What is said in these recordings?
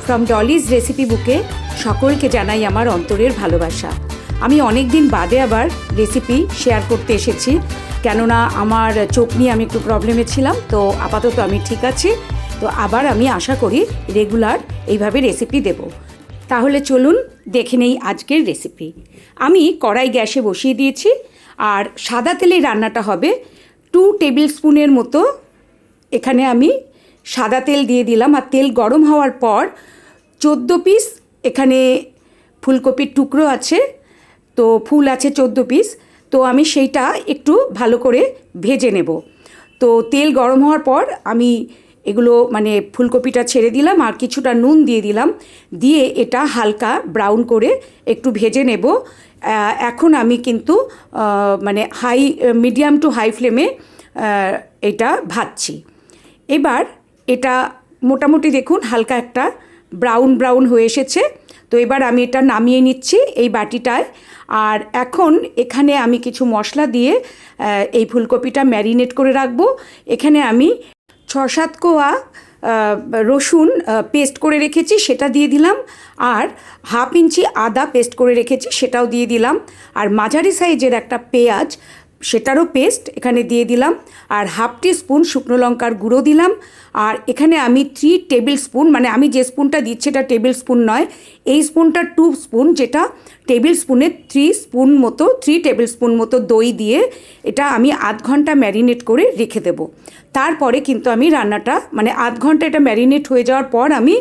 From Dolly's recipe বুকে সকলকে জানাই আমার অন্তরের ভালোবাসা। আমি অনেক দিন বাদে আবার রেসিপি শেয়ার করতে এসেছি, কেননা আমার চোখ নিয়ে আমি একটু প্রবলেমে ছিলাম। তো আপাতত আমি ঠিক আছি। তো আবার আমি আশা করি রেগুলার এইভাবে রেসিপি দেব। তাহলে চলুন দেখে নেই আজকের রেসিপি। আমি কড়াই গ্যাসে বসিয়ে দিয়েছি, আর সাদা তেলে রান্নাটা হবে। 2 টেবিল স্পুনের মতো এখানে আমি সাদা তেল দিয়ে দিলাম, আর তেল গরম হওয়ার পর 14 পিস এখানে ফুলকপির টুকরো আছে, তো ফুল আছে 14 পিস। তো আমি সেইটা একটু ভালো করে ভেজে নেব। তো তেল গরম হওয়ার পর আমি এগুলো মানে ফুলকপিটা ছেড়ে দিলাম, আর কিছুটা নুন দিয়ে দিলাম, দিয়ে এটা হালকা ব্রাউন করে একটু ভেজে নেব। এখন আমি কিন্তু মানে মিডিয়াম টু হাই ফ্লেমে এটা ভাজছি। এবার এটা মোটামুটি দেখুন হালকা একটা ব্রাউন হয়ে এসেছে। তো এবার আমি এটা নামিয়ে নিচ্ছি এই বাটিটায়। আর এখন এখানে আমি কিছু মশলা দিয়ে এই ফুলকপিটা ম্যারিনেট করে রাখবো। এখানে আমি 6-7 কোয়া রসুন পেস্ট করে রেখেছি, সেটা দিয়ে দিলাম। আর 1/2 ইঞ্চি আদা পেস্ট করে রেখেছি, সেটাও দিয়ে দিলাম। আর মাঝারি সাইজের একটা পেঁয়াজ, সেটারও পেস্ট এখানে দিয়ে দিলাম। আর 1/2 টিস্পুন শুকনো লঙ্কার গুঁড়ো দিলাম। আর এখানে আমি 3 টেবিল স্পুন, মানে আমি যে স্পুনটা দিচ্ছি এটা টেবিল স্পুন নয়, এই স্পুনটা 2 স্পুন, যেটা টেবিল স্পুনের 3 টেবিল স্পুন মতো দই দিয়ে এটা আমি আধ ঘন্টা ম্যারিনেট করে রেখে দেব। তারপরে কিন্তু আমি রান্নাটা মানে আধ ঘন্টা এটা ম্যারিনেট হয়ে যাওয়ার পর আমি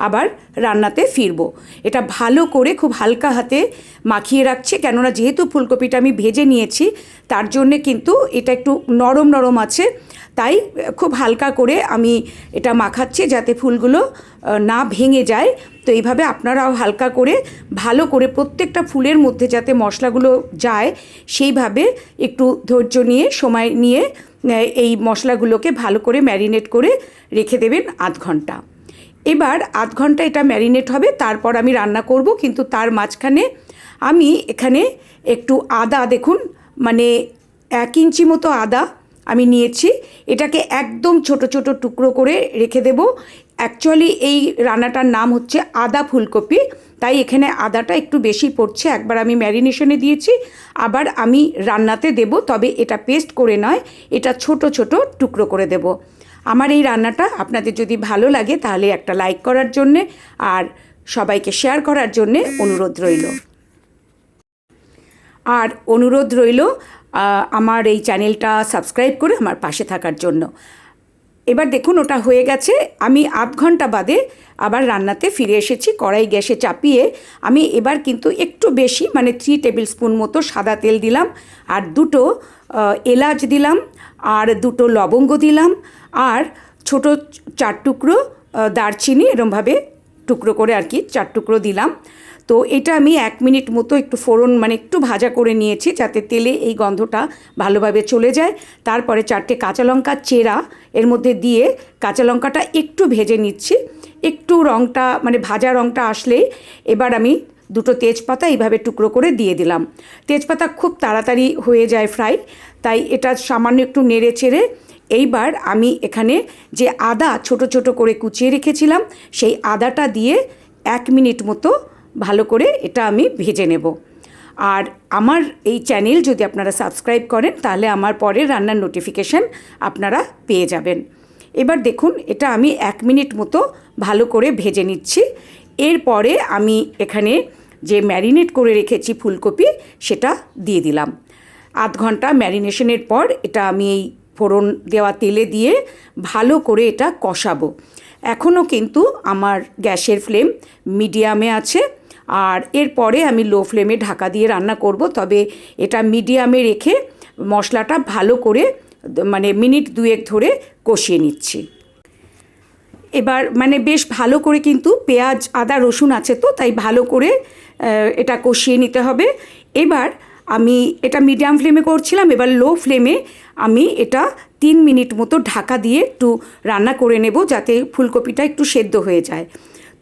আবার রান্নাতে ফিরবো। এটা ভালো করে খুব হালকা হাতে মাখিয়ে রাখছি, কেননা যেহেতু ফুলকপিটা আমি ভেজে নিয়েছি তার জন্যে কিন্তু এটা একটু নরম আছে। তাই খুব হালকা করে আমি এটা মাখাচ্ছি যাতে ফুলগুলো না ভেঙে যায়। তো এইভাবে আপনারাও হালকা করে ভালো করে প্রত্যেকটা ফুলের মধ্যে যাতে মশলাগুলো যায় সেইভাবে একটু ধৈর্য নিয়ে সময় নিয়ে এই মশলাগুলোকে ভালো করে ম্যারিনেট করে রেখে দেবেন আধ ঘন্টা। এবার আধ ঘন্টা এটা ম্যারিনেট হবে, তারপর আমি রান্না করব। কিন্তু তার মাঝখানে আমি এখানে একটু আদা, দেখুন মানে 1 ইঞ্চি মতো আদা আমি নিয়েছি, এটাকে একদম ছোট ছোট টুকরো করে রেখে দেব। অ্যাকচুয়ালি এই রান্নাটার নাম হচ্ছে আদা ফুলকপি, তাই এখানে আদাটা একটু বেশি পড়ছে। একবার আমি ম্যারিনেশনে দিয়েছি, আবার আমি রান্নাতে দেব, তবে এটা পেস্ট করে নয়, এটা ছোট ছোট টুকরো করে দেব। আমার এই রান্নাটা আপনাদের যদি ভালো লাগে তাহলে একটা লাইক করার জন্যে আর সবাইকে শেয়ার করার জন্যে অনুরোধ রইল। আর অনুরোধ রইল আমার এই চ্যানেলটা সাবস্ক্রাইব করে আমার পাশে থাকার জন্য। এবার দেখুন ওটা হয়ে গেছে। আমি আধ ঘন্টা বাদে আবার রান্নাতে ফিরে এসেছি। কড়াই গ্যাসে চাপিয়ে আমি এবার কিন্তু একটু বেশি মানে 3 টেবিল স্পুন মতো সাদা তেল দিলাম, আর 2টো এলাচ দিলাম, আর 2টো লবঙ্গ দিলাম, আর ছোট 4 টুকরো দারচিনি এরমভাবে টুকরো করে আর কি 4 টুকরো দিলাম। তো এটা আমি 1 মিনিট মতো একটু ফোড়ন মানে একটু ভাজা করে নিয়েছি যাতে তেলে এই গন্ধটা ভালোভাবে চলে যায়। তারপরে 4টে কাঁচা লঙ্কা চেরা এর মধ্যে দিয়ে কাঁচা লঙ্কাটা একটু ভেজে নিচ্ছি। একটু রঙটা মানে ভাজা রঙটা আসলেই এবার আমি 2টো তেজপাতা এইভাবে টুকরো করে দিয়ে দিলাম। তেজপাতা খুব তাড়াতাড়ি হয়ে যায় ফ্রাই, তাই এটা সামান্য একটু নেড়ে চেড়ে এইবার আমি এখানে যে আদা ছোট ছোট করে কুচিয়ে রেখেছিলাম সেই আদাটা দিয়ে 1 মিনিট মতো ভালো করে এটা আমি ভেজে নেব। আর আমার এই চ্যানেল যদি আপনারা সাবস্ক্রাইব করেন তাহলে আমার পরের রান্নার নোটিফিকেশান আপনারা পেয়ে যাবেন। এবার দেখুন এটা আমি 1 মিনিট মতো ভালো করে ভেজে নিচ্ছি। এরপরে আমি এখানে যে ম্যারিনেট করে রেখেছি ফুলকপি সেটা দিয়ে দিলাম। আধ ঘন্টা ম্যারিনেশনের পর এটা আমি এই ফোড়ন দেওয়া তেলে দিয়ে ভালো করে এটা কষাবো। এখনও কিন্তু আমার গ্যাসের ফ্লেম মিডিয়ামে আছে, আর এরপরে আমি লো ফ্লেমে ঢাকা দিয়ে রান্না করব। তবে এটা মিডিয়ামে রেখে মশলাটা ভালো করে মানে মিনিট 2 ধরে কষিয়ে নিচ্ছি। এবার মানে বেশ ভালো করে কিন্তু পেঁয়াজ আদা রসুন আছে, তো তাই ভালো করে এটা কষিয়ে নিতে হবে। এবার আমি এটা মিডিয়াম ফ্লেমে করছিলাম, এবার লো ফ্লেমে আমি এটা 3 মিনিট মতো ঢাকা দিয়ে একটু রান্না করে নেব যাতে ফুলকপিটা একটু সেদ্ধ হয়ে যায়।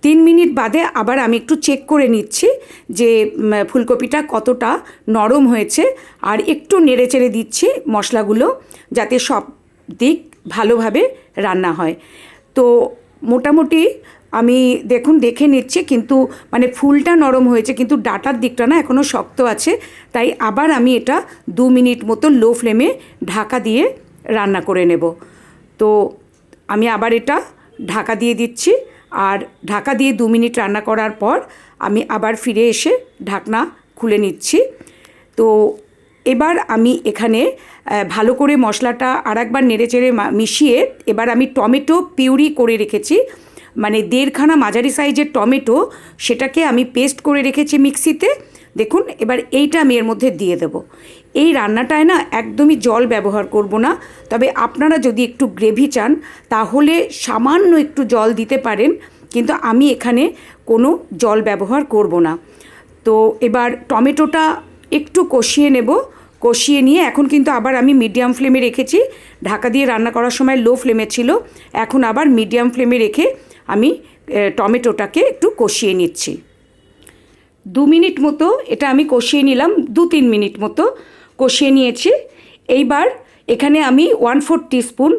3 মিনিট বাদে আবার আমি একটু চেক করে নিচ্ছি যে ফুলকপিটা কতটা নরম হয়েছে, আর একটু নেড়ে চেড়ে দিচ্ছি মশলাগুলো যাতে সব দিক ভালোভাবে রান্না হয়। তো মোটামুটি আমি দেখুন দেখে নিচ্ছি, কিন্তু মানে ফুলটা নরম হয়েছে কিন্তু ডাটার দিকটা না এখনও শক্ত আছে। তাই আবার আমি এটা 2 মিনিট মতো লো ফ্লেমে ঢাকা দিয়ে রান্না করে নেব। তো আমি আবার এটা ঢাকা দিয়ে দিচ্ছি, আর ঢাকা দিয়ে 2 মিনিট রান্না করার পর আমি আবার ফিরে এসে ঢাকনা খুলে নিচ্ছি। তো এবার আমি এখানে ভালো করে মশলাটা আরেকবার নেড়েচেড়ে মিশিয়ে এবার আমি টমেটো পিউরি করে রেখেছি, মানে 1.5 খানা মাঝারি সাইজের টমেটো, সেটাকে আমি পেস্ট করে রেখেছি মিক্সিতে। দেখুন এবার এইটা আমি এর মধ্যে দিয়ে দেব। এই রান্নাটায় না একদমই জল ব্যবহার করব না, তবে আপনারা যদি একটু গ্রেভি চান তাহলে সামান্য একটু জল দিতে পারেন, কিন্তু আমি এখানে কোনো জল ব্যবহার করব না। তো এবার টমেটোটা একটু কষিয়ে নেব, কষিয়ে নিয়ে এখন কিন্তু আবার আমি মিডিয়াম ফ্লেমে রেখেছি। ঢাকা দিয়ে রান্না করার সময় লো ফ্লেমে ছিল, এখন আবার মিডিয়াম ফ্লেমে রেখে আমি টমেটোটাকে একটু কষিয়ে নিচ্ছি। 2 মিনিট মতো এটা আমি কষিয়ে নিলাম, 2-3 মিনিট মতো কষিয়ে নিয়েছি। এইবার এখানে আমি 1/4 টিস্পুন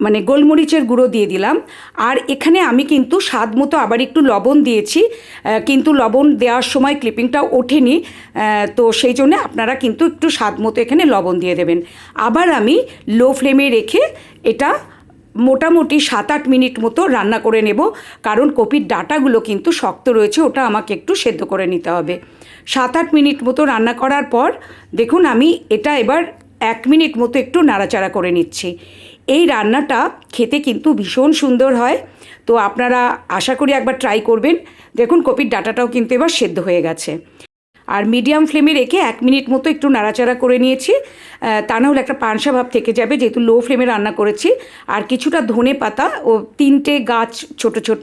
মানে গোলমরিচের গুঁড়ো দিয়ে দিলাম, আর এখানে আমি কিন্তু স্বাদ মতো আবার একটু লবণ দিয়েছি, কিন্তু লবণ দেওয়ার সময় ক্লিপিংটা ওঠেনি, তো সেই জন্য আপনারা কিন্তু একটু স্বাদ মতো এখানে লবণ দিয়ে দেবেন। আবার আমি লো ফ্লেমে রেখে এটা মোটামুটি 7-8 মিনিট মতো রান্না করে নেব, কারণ কপির ডাঁটাগুলো কিন্তু শক্ত রয়েছে, ওটা আমাকে একটু সেদ্ধ করে নিতে হবে। 7-8 মিনিট মতো রান্না করার পর দেখুন আমি এটা এবার 1 মিনিট মতো একটু নাড়াচাড়া করে নিচ্ছি। এই রান্নাটা খেতে কিন্তু ভীষণ সুন্দর হয়, তো আপনারা আশা করি একবার ট্রাই করবেন। দেখুন কপির ডাঁটাটাও কিন্তু এবার সেদ্ধ হয়ে গেছে। আর মিডিয়াম ফ্লেমে রেখে 1 মিনিট মতো একটু নাড়াচাড়া করে নিয়েছি, তা না হলে একটা পানসা ভাব থেকে যাবে, যেহেতু লো ফ্লেমে রান্না করেছি। আর কিছুটা ধনে পাতা ও 3টে গাছ ছোট ছোট,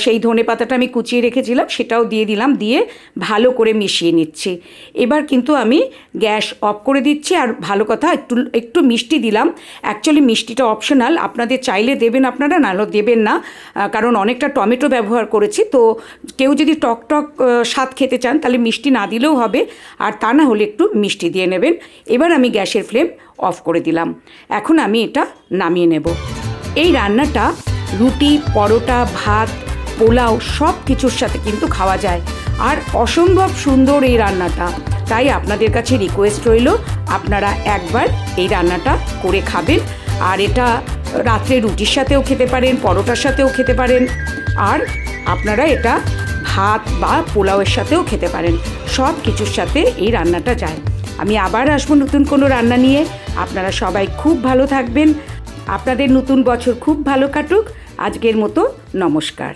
সেই ধনে পাতাটা আমি কুচিয়ে রেখেছিলাম, সেটাও দিয়ে দিলাম, দিয়ে ভালো করে মিশিয়ে নিচ্ছি। এবার কিন্তু আমি গ্যাস অফ করে দিচ্ছি। আর ভালো কথা, একটু মিষ্টি দিলাম। অ্যাকচুয়ালি মিষ্টিটা অপশনাল, আপনাদের চাইলে দেবেন আপনারা, নাহলে দেবেন না, কারণ অনেকটা টমেটো ব্যবহার করেছি। তো কেউ যদি টক টক স্বাদ খেতে চান তাহলে মিষ্টি না দিলেও হবে, আর তা না হলে একটু মিষ্টি দিয়ে নেবেন। এবার আমি গ্যাসের ফ্লেম অফ করে দিলাম। এখন আমি এটা নামিয়ে নেব। এই রান্নাটা রুটি, পরোটা, ভাত, পোলাও সব কিছুর সাথে কিন্তু খাওয়া যায়, আর অসম্ভব সুন্দর এই রান্নাটা। তাই আপনাদের কাছে রিকোয়েস্ট রইল, আপনারা একবার এই রান্নাটা করে খাবেন। আর এটা রাত্রে রুটির সাথেও খেতে পারেন, পরোটার সাথেও খেতে পারেন, আর আপনারা এটা ভাত বা পোলাওয়ের সাথেও খেতে পারেন, সব কিছুর সাথে এই রান্নাটা যায়। আমি আবার আসবো নতুন কোনো রান্না নিয়ে। আপনারা সবাই খুব ভালো থাকবেন, আপনাদের নতুন বছর খুব ভালো কাটুক। আজকের মতো নমস্কার।